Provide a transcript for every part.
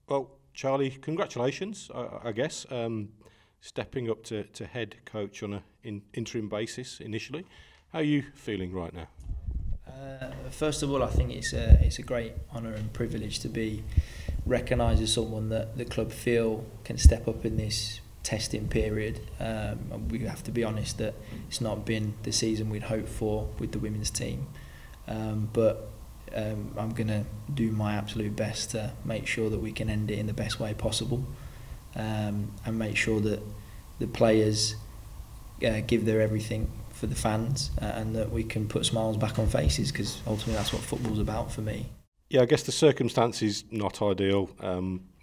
Well, Charlie, congratulations, I guess, stepping up to head coach on an interim basis initially. How are you feeling right now? First of all, I think it's a great honour and privilege to be recognised as someone that the club feel can step up in this testing period. And we have to be honest that it's not been the season we'd hoped for with the women's team, but I'm going to do my absolute best to make sure that we can end it in the best way possible, and make sure that the players give their everything for the fans, and that we can put smiles back on faces, because ultimately that's what football's about for me. Yeah, I guess the circumstances not ideal.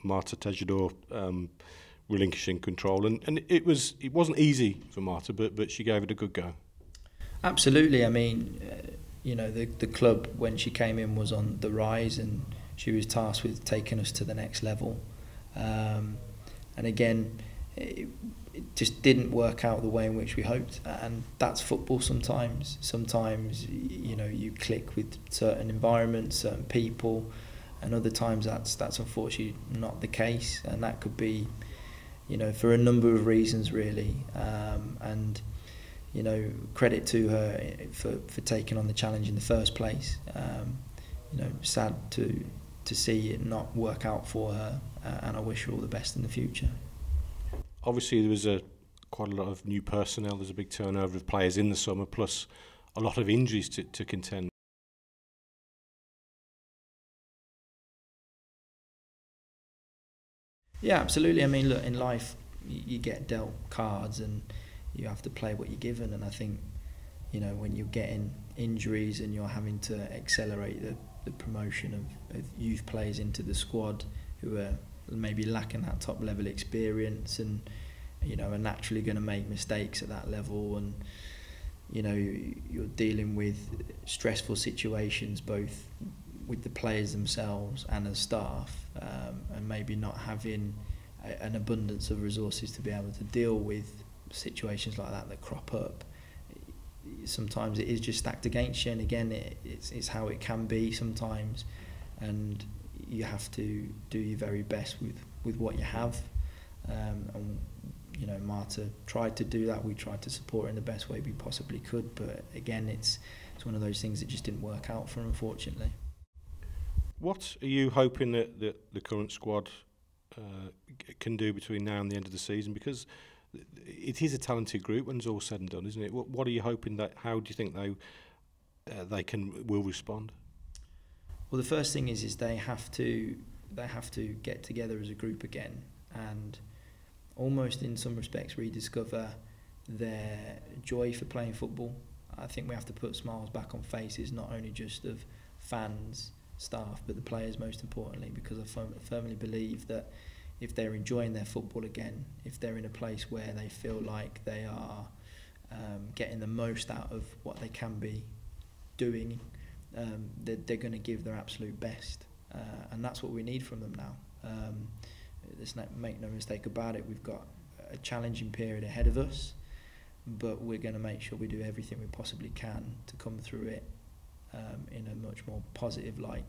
Marta Tejedor relinquishing control, and it wasn't easy for Marta, but she gave it a good go. Absolutely. I mean, the club when she came in was on the rise, and she was tasked with taking us to the next level. And again, it just didn't work out the way in which we hoped, and that's football sometimes. Sometimes you click with certain environments, certain people, and other times that's unfortunately not the case, and that could be for a number of reasons really. And credit to her for taking on the challenge in the first place. Sad to see it not work out for her, and I wish her all the best in the future. Obviously, there was quite a lot of new personnel. There's a big turnover of players in the summer, plus a lot of injuries to contend. Yeah, absolutely. I mean, look, in life, you get dealt cards, and you have to play what you're given. And I think, when you're getting injuries and you're having to accelerate the promotion of youth players into the squad who are maybe lacking that top level experience, and are naturally going to make mistakes at that level, and you're dealing with stressful situations both with the players themselves and as staff, and maybe not having an abundance of resources to be able to deal with situations like that crop up. Sometimes it is just stacked against you, and again it's how it can be sometimes, and you have to do your very best with what you have. And Marta tried to do that. We tried to support her in the best way we possibly could, but again it's one of those things that just didn't work out for her, unfortunately. What are you hoping that the current squad can do between now and the end of the season? Because it is a talented group when it's all said and done, isn't it? What are you hoping how do you think they will respond? Well, the first thing is they have to get together as a group again, and almost in some respects rediscover their joy for playing football. I think we have to put smiles back on faces, not only just of fans, staff, but the players most importantly, because I firmly believe that if they're enjoying their football again, if they're in a place where they feel like they are getting the most out of what they can be doing, they're going to give their absolute best, and that's what we need from them now. Make no mistake about it, we've got a challenging period ahead of us, but we're going to make sure we do everything we possibly can to come through it in a much more positive light.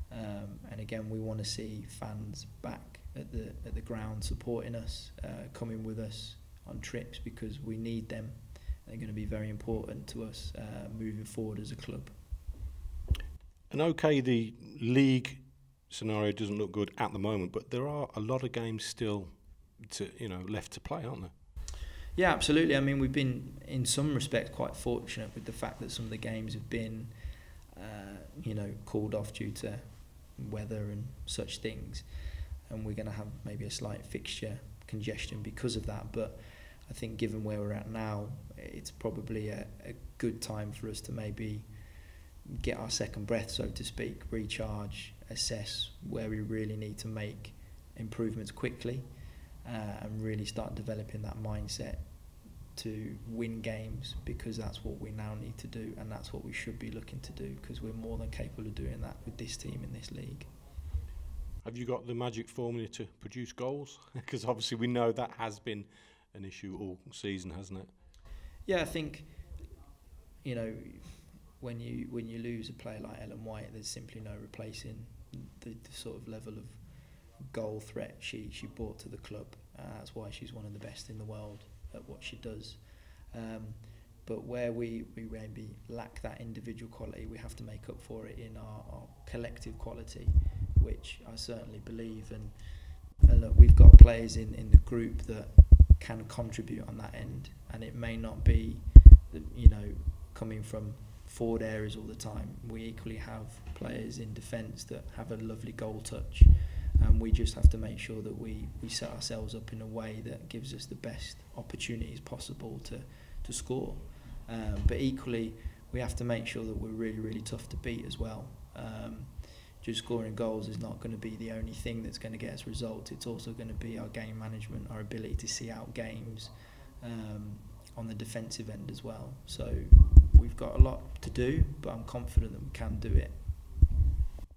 And again, we want to see fans back at the ground supporting us, coming with us on trips, because we need them. They're going to be very important to us moving forward as a club. And okay, the league scenario doesn't look good at the moment, but there are a lot of games still left to play, aren't there? Yeah, absolutely. I mean, we've been in some respects quite fortunate with the fact that some of the games have been called off due to weather and such things, and we're going to have maybe a slight fixture congestion because of that. But I think given where we're at now, it's probably a good time for us to maybe get our second breath, so to speak, recharge, assess where we really need to make improvements quickly, and really start developing that mindset to win games, because that's what we now need to do, and that's what we should be looking to do, because we're more than capable of doing that with this team in this league. Have you got the magic formula to produce goals? Because obviously we know that has been an issue all season, hasn't it? Yeah, I think when you lose a player like Ellen White, there's simply no replacing the sort of level of goal threat she brought to the club. That's why she's one of the best in the world at what she does. But where we maybe lack that individual quality, we have to make up for it in our collective quality, which I certainly believe. And look, we've got players in the group that can contribute on that end, and it may not be, coming from forward areas all the time. We equally have players in defence that have a lovely goal touch, and we just have to make sure that we set ourselves up in a way that gives us the best opportunities possible to score. But equally, we have to make sure that we're really, really tough to beat as well. Just scoring goals is not going to be the only thing that's going to get us results. It's also going to be our game management, our ability to see out games on the defensive end as well. So we've got a lot to do, but I'm confident that we can do it.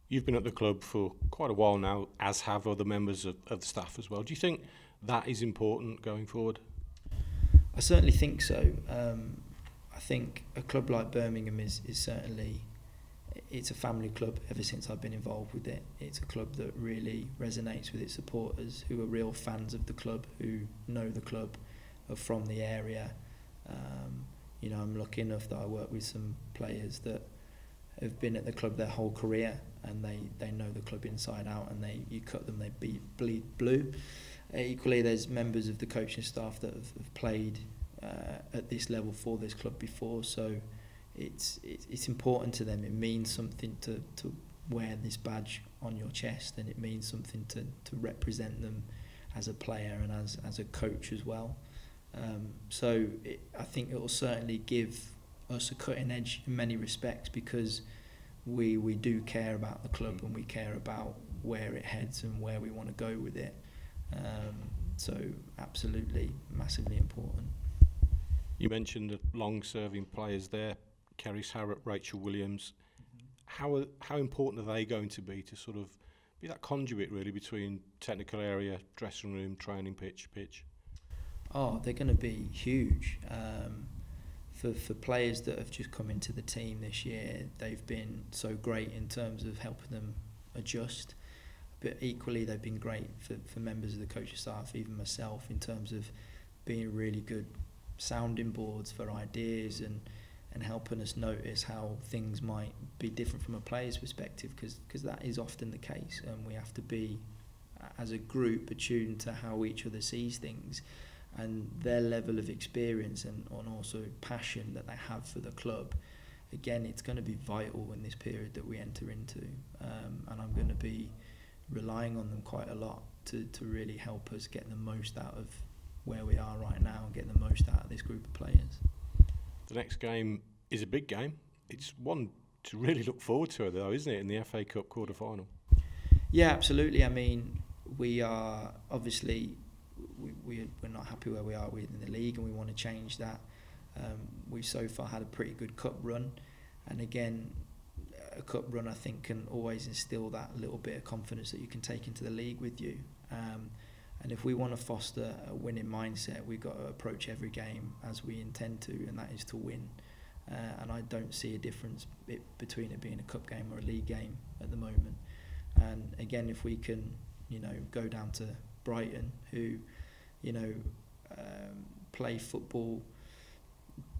You've been at the club for quite a while now, as have other members of the staff as well. Do you think that is important going forward? I certainly think so. I think a club like Birmingham is certainly, it's a family club ever since I've been involved with it. It's a club that really resonates with its supporters, who are real fans of the club, who know the club, are from the area. I'm lucky enough that I work with some players that have been at the club their whole career, and they know the club inside out, and you cut them, they bleed blue. Equally, there's members of the coaching staff that have played at this level for this club before, so it's important to them. It means something to wear this badge on your chest, and it means something to represent them as a player and as a coach as well. So I think it will certainly give us a cutting edge in many respects, because we do care about the club and we care about where it heads and where we want to go with it. So absolutely, massively important. You mentioned the long-serving players there, Kerry Harrop, Rachel Williams. How important are they going to be to sort of be that conduit really between technical area, dressing room, training pitch? Oh, they're going to be huge. For players that have just come into the team this year, they've been so great in terms of helping them adjust. But equally, they've been great for members of the coaching staff, even myself, in terms of being really good sounding boards for ideas and helping us notice how things might be different from a player's perspective, because that is often the case, and we have to be, as a group, attuned to how each other sees things and their level of experience and also passion that they have for the club. Again, it's going to be vital in this period that we enter into, and I'm going to be relying on them quite a lot to really help us get the most out of where we are right now and get the most out of this group of players. The next game is a big game. It's one to really look forward to, though, isn't it, in the FA Cup quarter-final? Yeah, absolutely. I mean, we are obviously we're not happy where we are within the league, and we want to change that. We've so far had a pretty good cup run, and again, a cup run I think can always instill that little bit of confidence that you can take into the league with you. And if we want to foster a winning mindset, we've got to approach every game as we intend to, and that is to win. And I don't see a difference between it being a cup game or a league game at the moment. And again, if we can, go down to Brighton, who, play football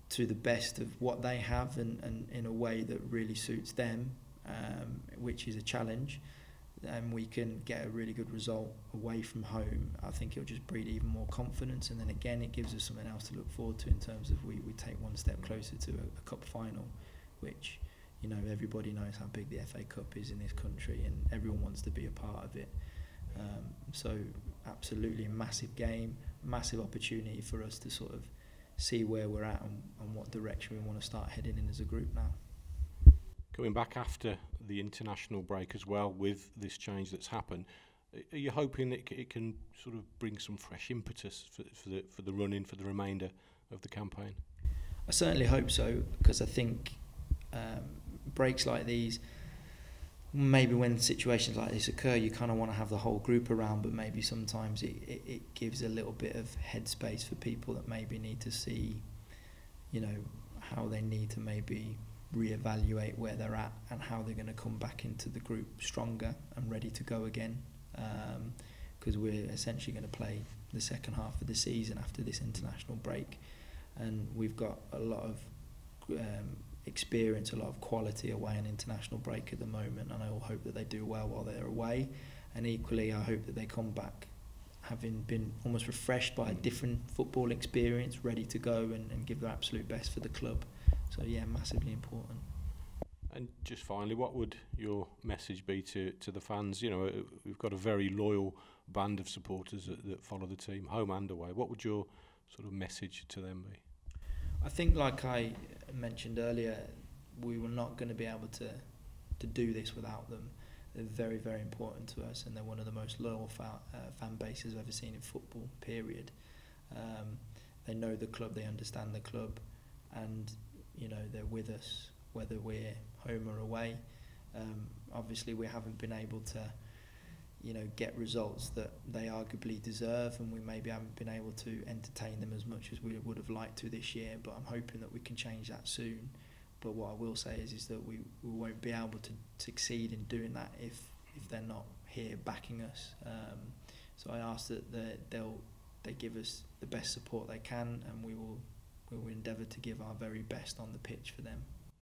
to the best of what they have and in a way that really suits them, which is a challenge, and we can get a really good result away from home, I think it'll just breed even more confidence. And then again, it gives us something else to look forward to in terms of we take one step closer to a cup final, which, everybody knows how big the FA Cup is in this country, and everyone wants to be a part of it. So absolutely a massive game, massive opportunity for us to sort of see where we're at and what direction we want to start heading in as a group now. Coming back after the international break as well, with this change that's happened, are you hoping that it can sort of bring some fresh impetus for the run-in for the remainder of the campaign? I certainly hope so, because I think breaks like these, maybe when situations like this occur, you kind of want to have the whole group around, but maybe sometimes it gives a little bit of headspace for people that maybe need to see, how they need to maybe reevaluate where they're at and how they're going to come back into the group stronger and ready to go again. because we're essentially going to play the second half of the season after this international break, and we've got a lot of experience, a lot of quality away on international break at the moment, and I all hope that they do well while they're away, and equally I hope that they come back having been almost refreshed by a different football experience, ready to go and give their absolute best for the club. So yeah, massively important. And just finally, what would your message be to the fans? You know, we've got a very loyal band of supporters that follow the team, home and away. What would your sort of message to them be? I think, like I mentioned earlier, we were not going to be able to do this without them. They're very, very important to us, and they're one of the most loyal fan bases I've ever seen in football, period. They know the club, they understand the club, and you know, they're with us whether we're home or away. Obviously we haven't been able to, you know, get results that they arguably deserve, and we maybe haven't been able to entertain them as much as we would have liked to this year, but I'm hoping that we can change that soon. But what I will say is that we won't be able to succeed in doing that if they're not here backing us. So I ask that they give us the best support they can, and we will endeavour to give our very best on the pitch for them.